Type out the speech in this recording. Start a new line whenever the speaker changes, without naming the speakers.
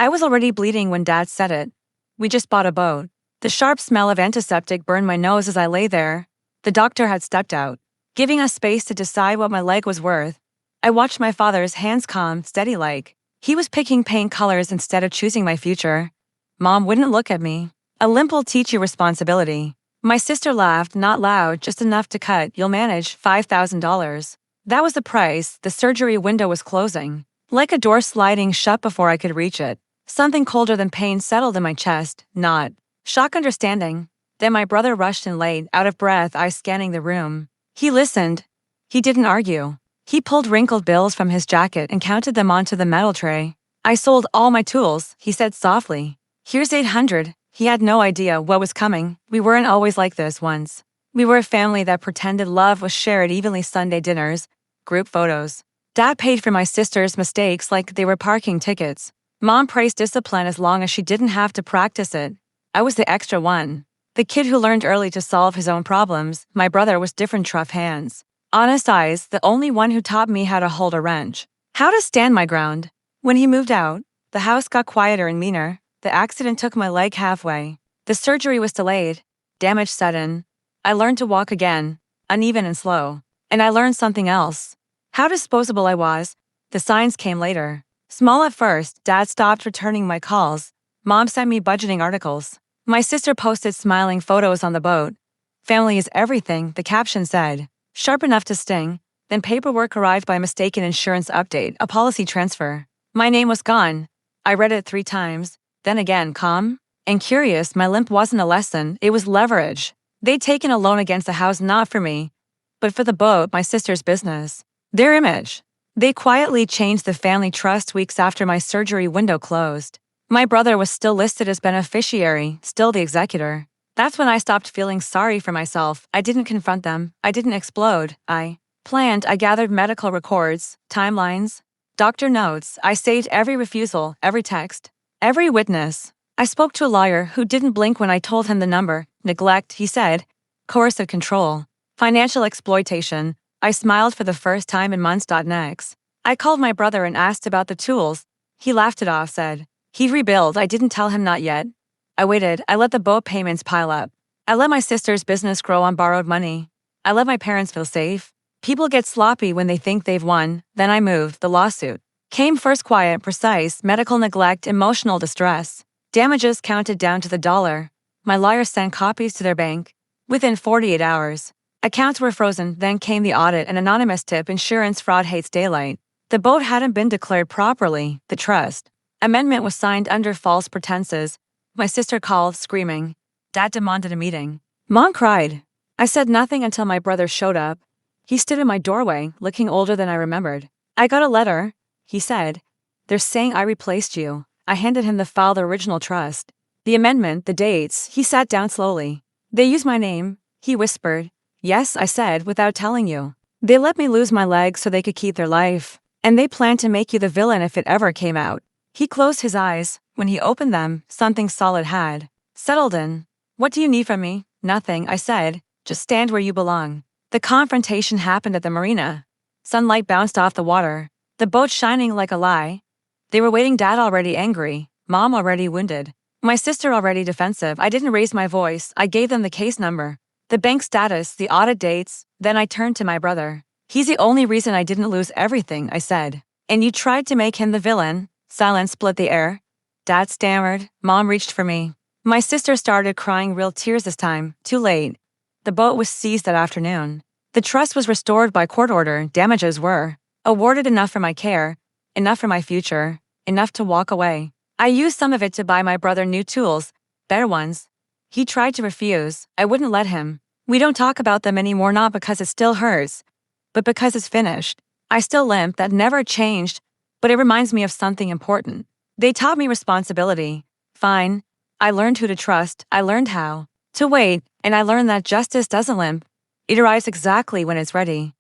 I was already bleeding when Dad said it. We just bought a boat. The sharp smell of antiseptic burned my nose as I lay there. The doctor had stepped out, giving us space to decide what my leg was worth. I watched my father's hands calm, steady like. He was picking paint colors instead of choosing my future. Mom wouldn't look at me. A limp will teach you responsibility. My sister laughed, not loud, just enough to cut. You'll manage $5,000. That was the price. The surgery window was closing, like a door sliding shut before I could reach it. Something colder than pain settled in my chest, not shock, understanding. Then my brother rushed in late, out of breath, eyes scanning the room. He listened. He didn't argue. He pulled wrinkled bills from his jacket and counted them onto the metal tray. I sold all my tools, he said softly. Here's 800. He had no idea what was coming. We weren't always like this once. We were a family that pretended love was shared evenly. Sunday dinners, group photos. Dad paid for my sister's mistakes like they were parking tickets. Mom praised discipline as long as she didn't have to practice it. I was the extra one. The kid who learned early to solve his own problems. My brother was different, rough hands. Honest eyes, the only one who taught me how to hold a wrench. How to stand my ground. When he moved out, the house got quieter and meaner. The accident took my leg halfway. The surgery was delayed. Damage sudden. I learned to walk again, uneven and slow. And I learned something else. How disposable I was. The signs came later. Small at first. Dad stopped returning my calls. Mom sent me budgeting articles. My sister posted smiling photos on the boat. Family is everything, the caption said. Sharp enough to sting. Then paperwork arrived by mistaken insurance update, a policy transfer. My name was gone. I read it 3 times. Then again, calm and curious. My limp wasn't a lesson, it was leverage. They'd taken a loan against the house, not for me, but for the boat, my sister's business. Their image. They quietly changed the family trust weeks after my surgery window closed. My brother was still listed as beneficiary, still the executor. That's when I stopped feeling sorry for myself. I didn't confront them. I didn't explode. I planned. I gathered medical records, timelines, doctor notes. I saved every refusal, every text, every witness. I spoke to a lawyer who didn't blink when I told him the number. Neglect, he said. Coercive control. Financial exploitation. I smiled for the first time in months. Next, I called my brother and asked about the tools. He laughed it off, said he'd rebuild. I didn't tell him, not yet. I waited. I let the boat payments pile up. I let my sister's business grow on borrowed money. I let my parents feel safe. People get sloppy when they think they've won. Then I moved. The lawsuit came first. Quiet, precise, medical neglect, emotional distress. Damages counted down to the dollar. My lawyer sent copies to their bank. Within 48 hours, accounts were frozen. Then came the audit, an anonymous tip. Insurance fraud hates daylight. The boat hadn't been declared properly. The trust amendment was signed under false pretenses. My sister called, screaming. Dad demanded a meeting. Mom cried. I said nothing until my brother showed up. He stood in my doorway, looking older than I remembered. I got a letter, he said. They're saying I replaced you. I handed him the file, the original trust, the amendment, the dates. He sat down slowly. They used my name, he whispered. Yes, I said, without telling you. They let me lose my leg so they could keep their life. And they planned to make you the villain if it ever came out. He closed his eyes. When he opened them, something solid had settled in. What do you need from me? Nothing, I said. Just stand where you belong. The confrontation happened at the marina. Sunlight bounced off the water. The boat shining like a lie. They were waiting. Dad already angry. Mom already wounded. My sister already defensive. I didn't raise my voice. I gave them the case number, the bank status, the audit dates. Then I turned to my brother. He's the only reason I didn't lose everything, I said. And you tried to make him the villain. Silence split the air. Dad stammered. Mom reached for me. My sister started crying, real tears this time. Too late. The boat was seized that afternoon. The trust was restored by court order. Damages were awarded, enough for my care, enough for my future, enough to walk away. I used some of it to buy my brother new tools, better ones. He tried to refuse. I wouldn't let him. We don't talk about them anymore, not because it still hurts, but because it's finished. I still limp. That never changed, but it reminds me of something important. They taught me responsibility. Fine. I learned who to trust. I learned how to wait, and I learned that justice doesn't limp. It arrives exactly when it's ready.